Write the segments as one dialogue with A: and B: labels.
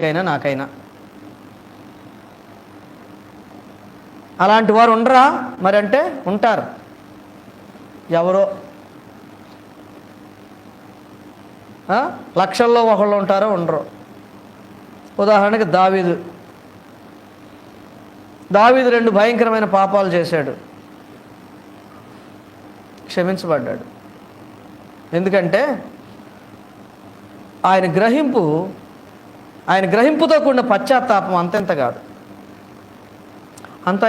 A: మీకైనా నాకైనా. అలాంటి వారు ఉండరా మరి అంటే ఉంటారు. ఎవరో లక్షల్లో ఒకళ్ళు ఉంటారో ఉండరు. ఉదాహరణకి దావీదు 2 భయంకరమైన పాపాలు చేశాడు, క్షమించబడ్డాడు. ఎందుకంటే ఆయన గ్రహింపుతో కూడిన పశ్చాత్తాపం అంతెంత కాదు,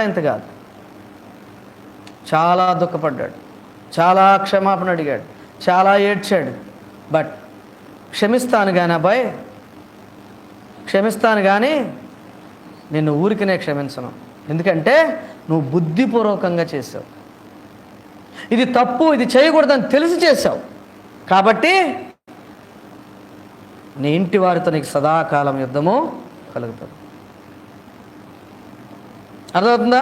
A: ఇంత కాదు. చాలా దుఃఖపడ్డాడు, చాలా క్షమాపణ అడిగాడు, చాలా ఏడ్చాడు. బట్ క్షమిస్తాను కానీ అబ్బాయి, క్షమిస్తాను కానీ నిన్ను ఊరికినే క్షమించను. ఎందుకంటే నువ్వు బుద్ధిపూర్వకంగా చేసావు, ఇది తప్పు, ఇది చేయకూడదని తెలిసి చేసావు. కాబట్టి నీ ఇంటి వారితో నీకు సదాకాలం యుద్ధము కలుగుతుంది. అర్థమవుతుందా?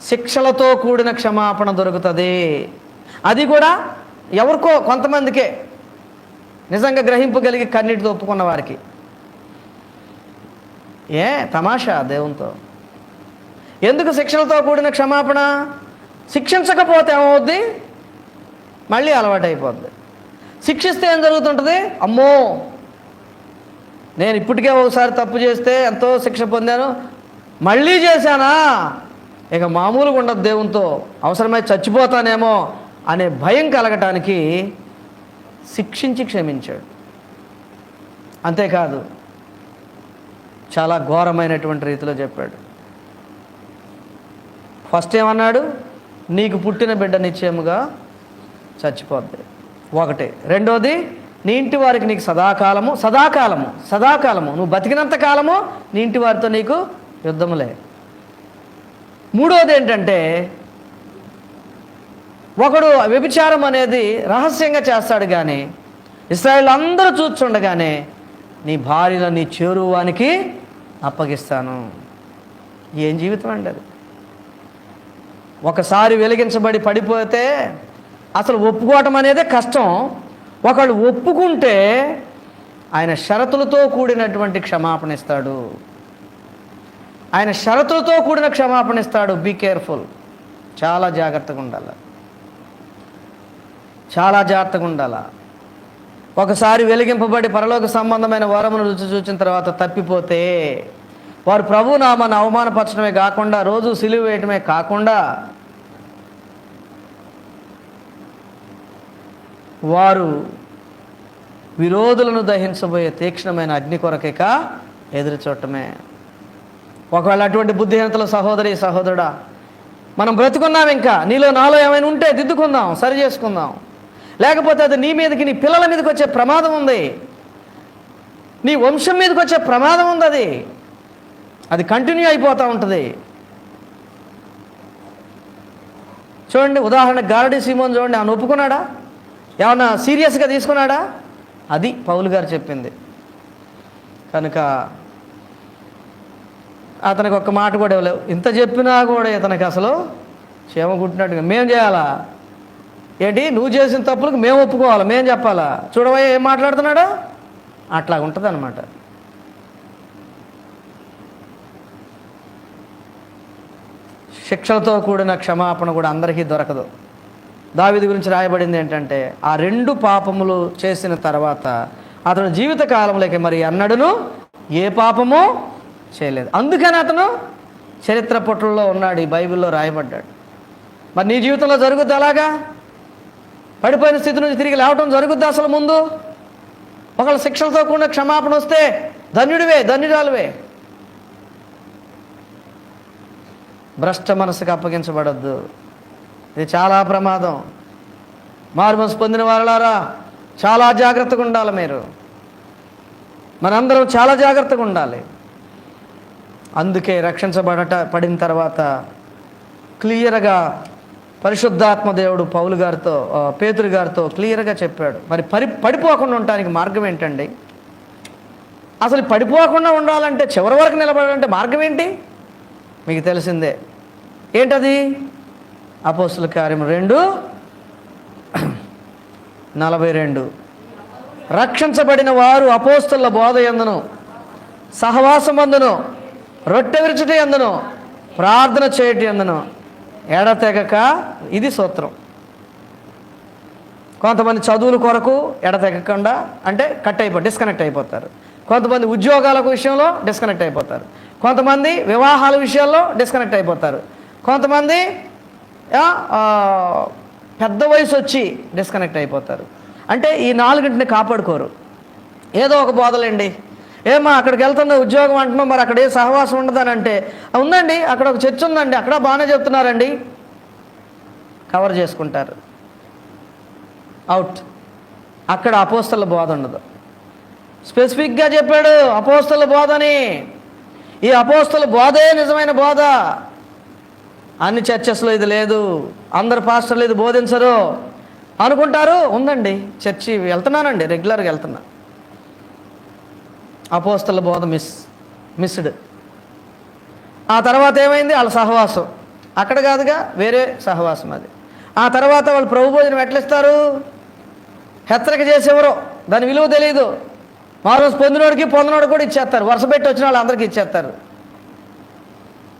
A: శిక్షలతో కూడిన క్షమాపణ దొరుకుతుంది. అది కూడా ఎవరికో కొంతమందికే, నిజంగా గ్రహింపు కలిగి కన్నీటితో ఒప్పుకున్న వారికి. తమాషా దేవునితో. ఎందుకు శిక్షలతో కూడిన క్షమాపణ? శిక్షించకపోతే ఏమవుద్ది? మళ్ళీ అలవాటైపోద్ది. శిక్షిస్తే ఏం జరుగుతుంటుంది? అమ్మో, నేను ఇప్పటికే ఒకసారి తప్పు చేస్తే ఎంతో శిక్ష పొందాను, మళ్ళీ చేశానా, ఇక మామూలుగా ఉండదు దేవునితో, అవసరమై చచ్చిపోతానేమో అనే భయం కలగటానికి శిక్షించి క్షమించాడు. అంతేకాదు, చాలా ఘోరమైనటువంటి రీతిలో చెప్పాడు. ఫస్ట్ ఏమన్నాడు? నీకు పుట్టిన బిడ్డ నిశ్చయముగా చచ్చిపోద్ది, ఒకటి. రెండోది, నీ ఇంటి వారికి నీకు సదాకాలము నువ్వు బతికినంత కాలము నీ ఇంటి వారితో నీకు యుద్ధములే. మూడోది ఏంటంటే, ఒకడు వ్యభిచారం అనేది రహస్యంగా చేస్తాడు కానీ ఇశ్రాయేలు అందరూ చూస్తుండగానే నీ భార్యను నీ చేరువానికి అప్పగిస్తాను. ఏం జీవితం అండి అది? ఒకసారి వెలిగించబడి పడిపోతే అసలు ఒప్పుకోవటం అనేదే కష్టం. ఒకళ్ళు ఒప్పుకుంటే ఆయన షరతులతో కూడినటువంటి క్షమాపణ ఇస్తాడు. Be careful. చాలా జాగ్రత్తగా ఉండాలి. ఒకసారి వెలిగింపబడి పరలోక సంబంధమైన వరమును రుచి చూచిన తర్వాత తప్పిపోతే వారు ప్రభు నామాన్ని అవమానపరచడమే కాకుండా, రోజు సిలువ వేయటమే కాకుండా, వారు విరోధులను దహించబోయే తీక్ష్ణమైన అగ్ని కొరకేక ఎదురు చూడటమే. ఒకవేళ అటువంటి బుద్ధిహీనతలు సహోదరుడా, మనం బ్రతుకున్నాం, ఇంకా నాలో ఏమైనా ఉంటే దిద్దుకుందాం, సరి చేసుకుందాం. లేకపోతే అది నీ మీదకి, నీ పిల్లల మీదకి వచ్చే ప్రమాదం ఉంది, నీ వంశం మీదకి వచ్చే ప్రమాదం ఉంది. అది కంటిన్యూ అయిపోతూ ఉంటుంది. చూడండి, ఉదాహరణ గారడి సీమోన్ చూడండి, ఆయన ఒప్పుకున్నాడా? ఏమన్నా సీరియస్గా తీసుకున్నాడా? అది పౌలు గారు చెప్పింది. కనుక అతనికి ఒక్క మాట కూడా ఇవ్వలేవు. ఇంత చెప్పినా కూడా ఇతనికి అసలు క్షేమ కుట్టినట్టుగా మేము చేయాలా ఏంటి? నువ్వు చేసిన తప్పులకు మేము ఒప్పుకోవాలా, మేము చెప్పాలా? చూడవయ్యా ఏం మాట్లాడుతున్నాడా? అట్లా ఉంటుంది అన్నమాట. శిక్షలతో కూడిన క్షమాపణ కూడా అందరికీ దొరకదు. దావీదు గురించి రాయబడింది ఏంటంటే, ఆ 2 పాపములు చేసిన తర్వాత అతను జీవిత కాలంలోకి మరి అన్నడును ఏ పాపము చేయలేదు. అందుకని అతను చరిత్ర పుటల్లో ఉన్నాడు, ఈ బైబిల్లో రాయబడ్డాడు. మరి నీ జీవితంలో జరుగుద్ది అలాగా? పడిపోయిన స్థితి నుంచి తిరిగి లేవటం జరుగుద్ది అసలు ముందు? ఒకళ్ళ శిక్షలతో కూడిన క్షమాపణ వస్తే ధన్యురాలువే. భ్రష్ట మనసుకు అప్పగించబడద్దు. ఇది చాలా ప్రమాదం. మారుమనసు పొందిన వారలారా, చాలా జాగ్రత్తగా ఉండాలి. మనందరం చాలా జాగ్రత్తగా ఉండాలి. అందుకే పడిన తర్వాత క్లియర్గా పరిశుద్ధాత్మ దేవుడు పేతురు గారితో క్లియర్గా చెప్పాడు. మరి పడిపోకుండా ఉండటానికి మార్గం ఏంటండి? అసలు పడిపోకుండా ఉండాలంటే, చివరి వరకు నిలబడాలంటే మార్గం ఏంటి? మీకు తెలిసిందే. ఏంటది? అపోస్తుల కార్యం 2:42. రక్షించబడిన వారు అపోస్తలుల బోధ యందును సహవాసమందును, రొట్టె విరుచుట యందును, ప్రార్థన చేయటి యందును ఎడతెగక, ఇది సూత్రం. కొంతమంది చదువుల కొరకు ఎడతెగకుండా అంటే డిస్కనెక్ట్ అయిపోతారు. కొంతమంది ఉద్యోగాల విషయంలో డిస్కనెక్ట్ అయిపోతారు. కొంతమంది వివాహాల విషయాల్లో డిస్కనెక్ట్ అయిపోతారు. కొంతమంది పెద్ద వయసు వచ్చి డిస్కనెక్ట్ అయిపోతారు. అంటే ఈ నాలుగింటిని కాపాడుకోరు. ఏదో ఒక బోధలండి, ఏమా అక్కడికి వెళ్తున్న ఉద్యోగం అంటున్నాం, మరి అక్కడ ఏ సహవాసం ఉండదని అంటే, ఉందండి అక్కడ ఒక చర్చ్ ఉందండి, అక్కడ బాగానే చెప్తున్నారండి, కవర్ చేసుకుంటారు. అవుట్. అక్కడ అపోస్తల బోధ ఉండదు. స్పెసిఫిక్గా చెప్పాడు అపోస్తల బోధని. ఈ అపోస్తల బోధే నిజమైన బోధ. అన్ని చర్చెస్లో ఇది లేదు, అందరు పాస్టర్లు ఇది బోధించరు అనుకుంటారు. ఉందండి, చర్చి వెళ్తున్నానండి, రెగ్యులర్గా వెళ్తున్నా. అపోస్తల బోధ మిస్డ్. ఆ తర్వాత ఏమైంది? వాళ్ళ సహవాసం అక్కడ కాదుగా, వేరే సహవాసం అది. ఆ తర్వాత వాళ్ళు ప్రభు భోజనం ఎట్లిస్తారు? హెచ్చరిక చేసేవరో, దాని విలువ తెలియదు. మారోజు పొందినోడికి పొందినోడికి కూడా ఇచ్చేస్తారు, వరుస పెట్టి వచ్చిన వాళ్ళందరికీ ఇచ్చేస్తారు.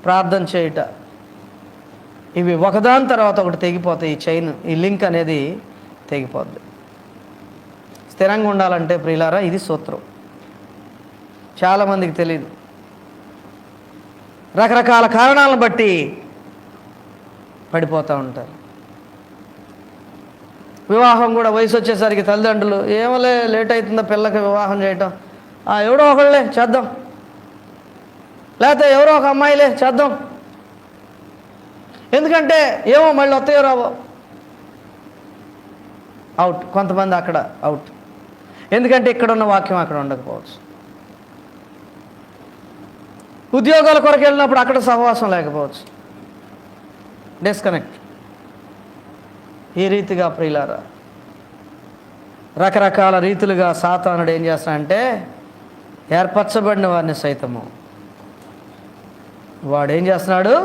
A: ప్రార్థన చేయుట, ఇవి ఒకదాని తర్వాత ఒకటి తెగిపోతాయి. ఈ చైన్, ఈ లింక్ అనేది తెగిపోద్ది. స్థిరంగా ఉండాలంటే ప్రియులారా, ఇది సూత్రం. చాలామందికి తెలియదు. రకరకాల కారణాలను బట్టి పడిపోతూ ఉంటారు. వివాహం కూడా వయసు వచ్చేసరికి తల్లిదండ్రులు, ఏమోలే లేట్ అవుతుందో పిల్లకి వివాహం చేయటం, ఎవడో ఒకళ్ళే చేద్దాం, లేకపోతే ఎవరో ఒక అమ్మాయిలే చేద్దాం, ఎందుకంటే ఏమో మళ్ళీ వస్తాయో రావో. అవుట్. కొంతమంది అక్కడ అవుట్. ఎందుకంటే ఇక్కడ ఉన్న వాక్యం అక్కడ ఉండకపోవచ్చు. ఉద్యోగాల కొరకు వెళ్ళినప్పుడు అక్కడ సహవాసం లేకపోవచ్చు. డిస్కనెక్ట్. ఈ రీతిగా ప్రియులారా, రకరకాల రీతులుగా సాతానుడు ఏం చేస్తాడంటే, ఏర్పరచబడిన వారిని సైతము వాడు ఏం చేస్తున్నాడు?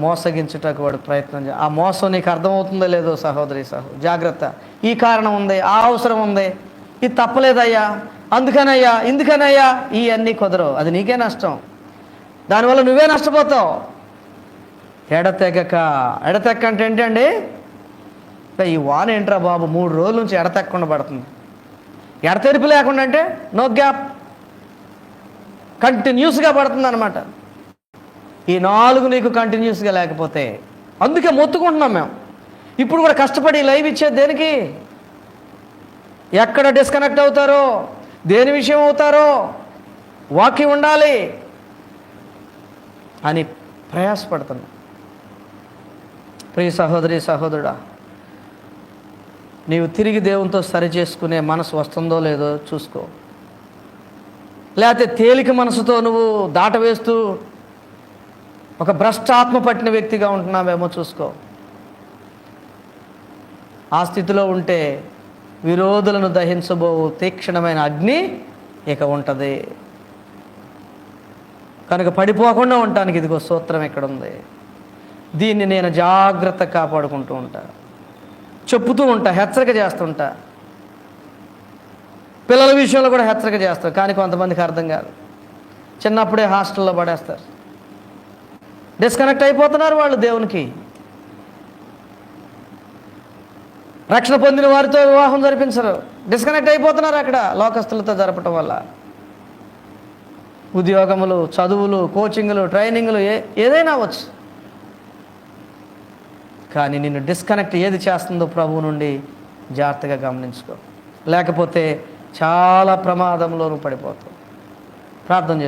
A: మోసగించుటకు వాడు ప్రయత్నం ఆ మోసం నీకు అర్థమవుతుందో లేదో సహోదరి జాగ్రత్త. ఈ కారణం ఉంది, ఆ అవసరం ఉంది, ఇది తప్పలేదయ్యా, అందుకనయ్యా, ఇందుకనయ్యా, ఇవన్నీ కుదరవు. అది నీకే నష్టం. దానివల్ల నువ్వే నష్టపోతావు. ఎడతెగక అంటే ఏంటండి? ఈ వాన ఏంట్రా బాబు 3 రోజుల నుంచి ఎడతెక్కకుండా పడుతుంది. ఎడతెరిపి లేకుండా అంటే నో గ్యాప్, కంటిన్యూస్గా పడుతుంది అనమాట. ఈ 4 నీకు కంటిన్యూస్గా లేకపోతే, అందుకే మొత్తుకుంటున్నాం మేము. ఇప్పుడు కూడా కష్టపడి లైవ్ ఇచ్చేది దేనికి? ఎక్కడ డిస్కనెక్ట్ అవుతారో, దేని విషయం అవుతారో, వాక్యం ఉండాలి అని ప్రయాసపడుతున్నాం. ప్రియ సహోదరి సహోదరుడా, నీవు తిరిగి దేవునితో సరి చేసుకునే మనసు వస్తుందో లేదో చూసుకో. లేకపోతే తేలిక మనసుతో నువ్వు దాటవేస్తూ ఒక భ్రష్టాత్మ పట్టిన వ్యక్తిగా ఉంటున్నావేమో చూసుకో. ఆ స్థితిలో ఉంటే విరోధులను దహించబోవు తీక్షణమైన అగ్ని ఇక ఉంటుంది. కనుక పడిపోకుండా ఉండటానికి ఇదిగో సూత్రం ఇక్కడ ఉంది. దీన్ని నేను జాగ్రత్త కాపాడుకుంటూ ఉంటా, చెప్పుతూ ఉంటా, హెచ్చరిక చేస్తుంటా. పిల్లల విషయంలో కూడా హెచ్చరిక చేస్తారు. కానీ కొంతమందికి అర్థం కాదు. చిన్నప్పుడే హాస్టల్లో పడేస్తారు. డిస్కనెక్ట్ అయిపోతున్నారు వాళ్ళు దేవునికి. రక్షణ పొందిన వారితో వివాహం జరిపించరు. డిస్కనెక్ట్ అయిపోతున్నారు అక్కడ లోకస్తులతో జరపటం వల్ల. ఉద్యోగములు, చదువులు, కోచింగులు, ట్రైనింగులు ఏదైనా అవ్వచ్చు. కానీ నిన్ను డిస్కనెక్ట్ ఏది చేస్తుందో ప్రభువు నుండి జాగ్రత్తగా గమనించుకో. లేకపోతే చాలా ప్రమాదంలో నువ్వు పడిపోతావు. ప్రార్థన